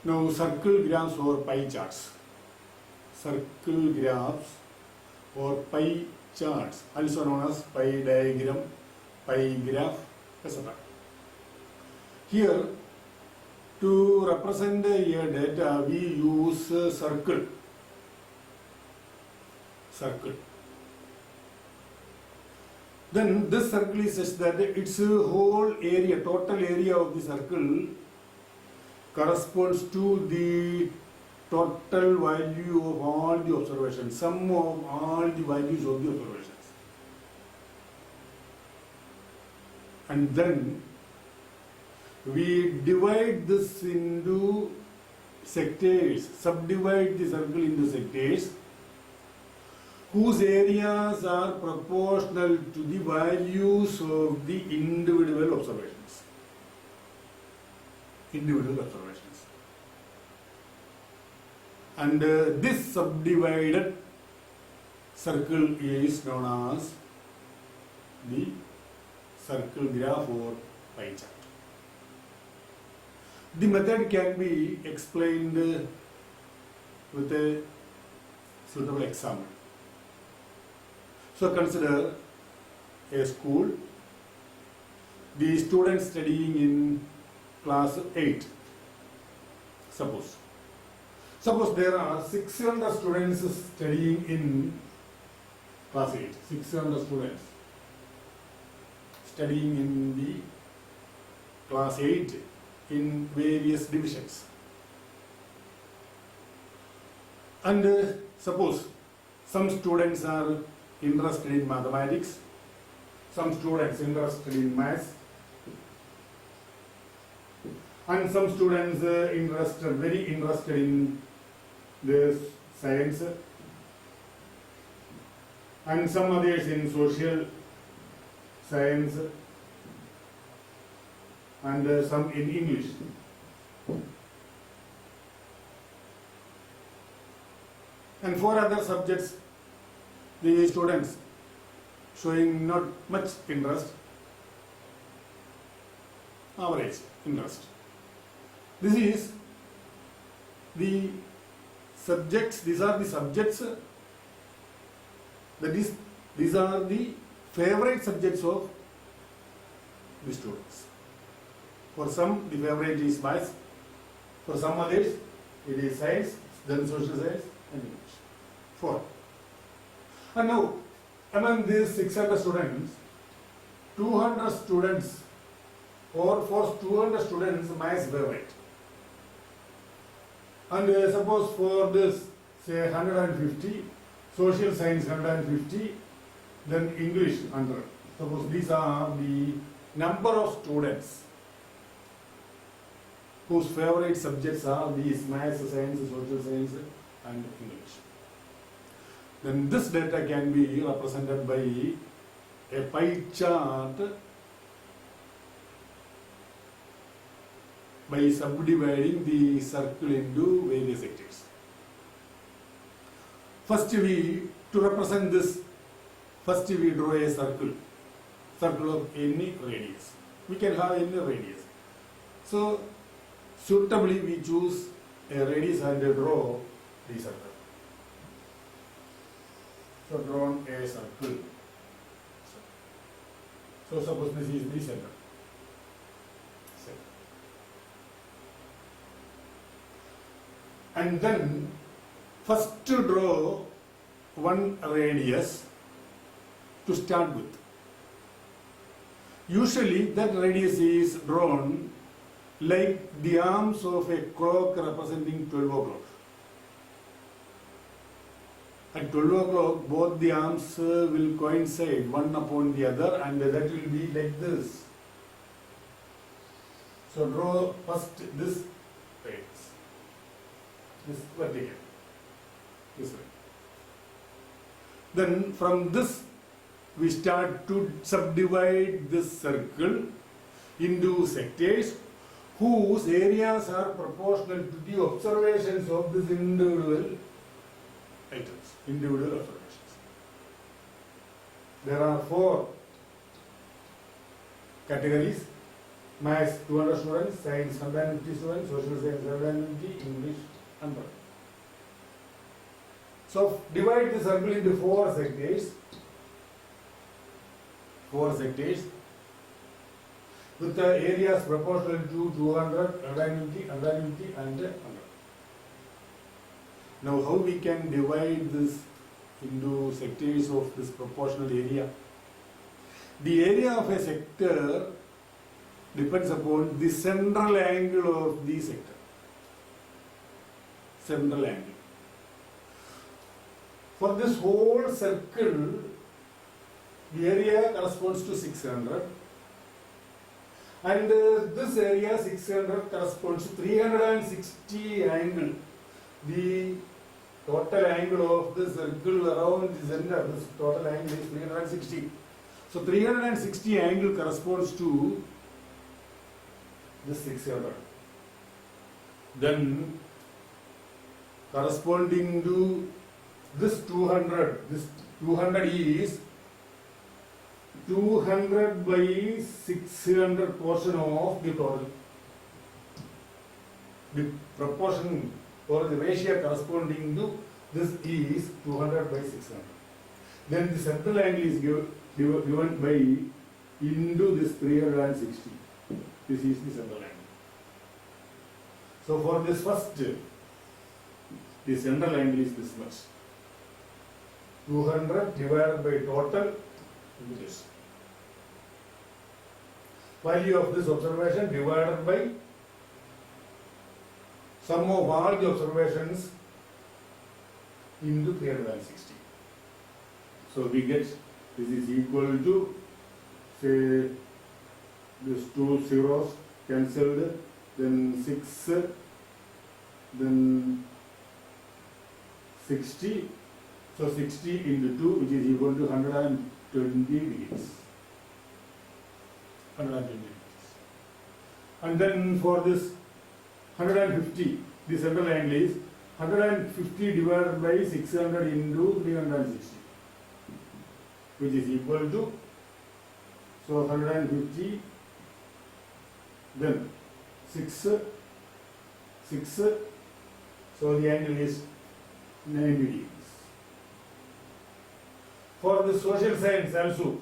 Now circle graphs or pie charts. Circle graphs or pie charts, also known as pie diagram, pie graph, etc. Here, to represent a data, we use circle. Circle. Then this circle is such that its whole area, total area of the circle corresponds to the total value of all the observations, sum of all the values of the observations. And then we divide this into sectors, subdivide the circle into sectors whose areas are proportional to the values of the individual observations. Individual observations. And this subdivided circle is known as the circle graph or pie chart. The method can be explained with a suitable example. So consider a school, the students studying in class 8. Suppose there are 600 students studying in class 8. 600 students studying in the class 8 in various divisions. And suppose some students are interested in mathematics, some students interested in maths, and some students very interested in the science, and some others in social science, and some in English. And for other subjects, the students showing not much interest, average interest. This is the subjects, these are the subjects, that is, these are the favorite subjects of the students. For some, the favorite is maths, for some others, it is science, then social science and English. 4. And now, among these 600 students, 200 students, or for 200 students, maths favorite. And suppose for this, say 150, social science 150, then English 100. Suppose these are the number of students whose favorite subjects are these maths, science, social science and English. Then this data can be represented by a pie chart by subdividing the circle into various sectors. To represent this, first we draw a circle of any radius. We can have any radius. So, suitably we choose a radius and draw the circle. So, drawn a circle. So, suppose this is the center. And then, first to draw one radius to start with. Usually, that radius is drawn like the arms of a clock representing 12 o'clock. At 12 o'clock, both the arms will coincide one upon the other, and that will be like this. So draw first this radius, this vertical, this way. Then from this we start to subdivide this circle into sectors whose areas are proportional to the observations of this individual items, individual observations. There are 4 categories. Maths 200 students, Science 150 students, Social Science 150, English 100. So divide the circle into four sectors. With the areas proportional to 200, 150, 150 and 100. Now how we can divide this into sectors of this proportional area? The area of a sector depends upon the central angle of the sector. Central angle. For this whole circle, the area corresponds to 600. And this area 600 corresponds to 360 angle. The total angle of the circle around the center, this total angle is 360. So 360 angle corresponds to this 600. Then corresponding to this 200 is 200 by 600 portion of the total. The proportion or the ratio corresponding to this is 200 by 600. Then the central angle is given by into this 360. This is the central angle. So for this first, the central angle is this much. 200 divided by total into this. Value of this observation divided by sum of all the observations into 360. So we get this is equal to, say, this two zeros cancelled, then 6, then 60. So 60 into 2, which is equal to 120 degrees. 120 degrees. And then for this 150, the central angle is 150 divided by 600 into 360, which is equal to, so 150, then 6, so the angle is 90 degrees. For the social science also,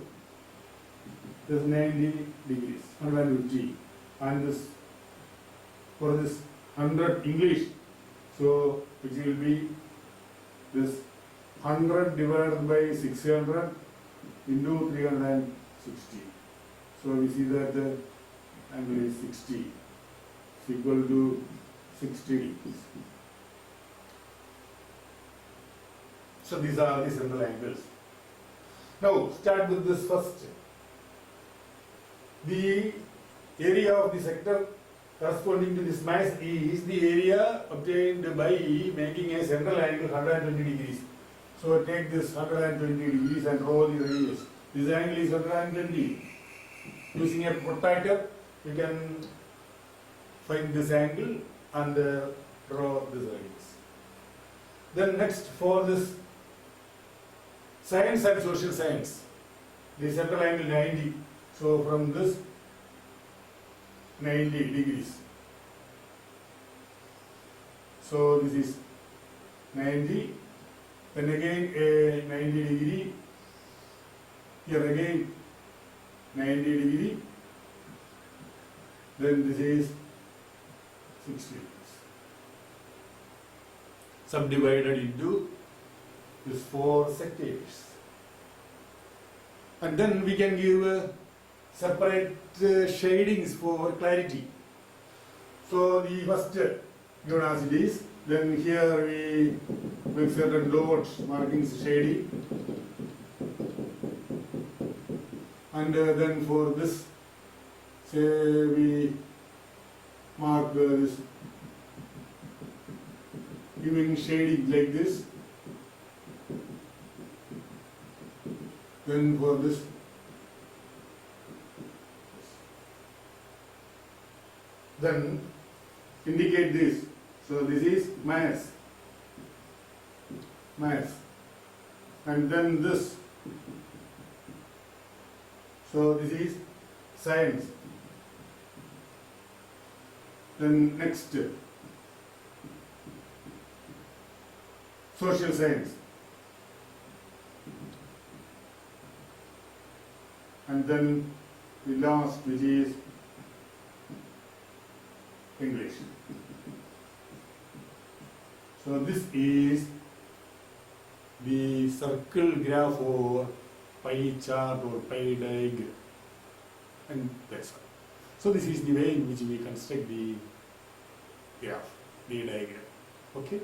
this 90 degrees, 150, and this for this 100 English, so which will be this 100 divided by 600 into 360. So we see that the angle is 60, is equal to 60 degrees. So these are the central angles. Now start with this first. The area of the sector corresponding to this mass is the area obtained by making a central angle 120 degrees. So take this 120 degrees and draw the radius. This angle is 120. Using a protractor, you can find this angle and draw this radius. Then next, for this science and social science, the central angle 90. So from this 90 degrees. So this is 90. Then again a 90 degree. Here again 90 degree. Then this is 60 degrees. Subdivided into these four sectors. And then we can give separate shadings for clarity. So the first given as it is, then here we make certain dots markings shading, and then for this, say we mark this, giving shading like this. Then for this, then indicate this. So this is mass, and then this. So this is science, Then next, social science. And then the last, which is English. So this is the circle graph or pie chart or pie diagram, and that's all. So this is the way in which we construct the graph, the diagram. Okay.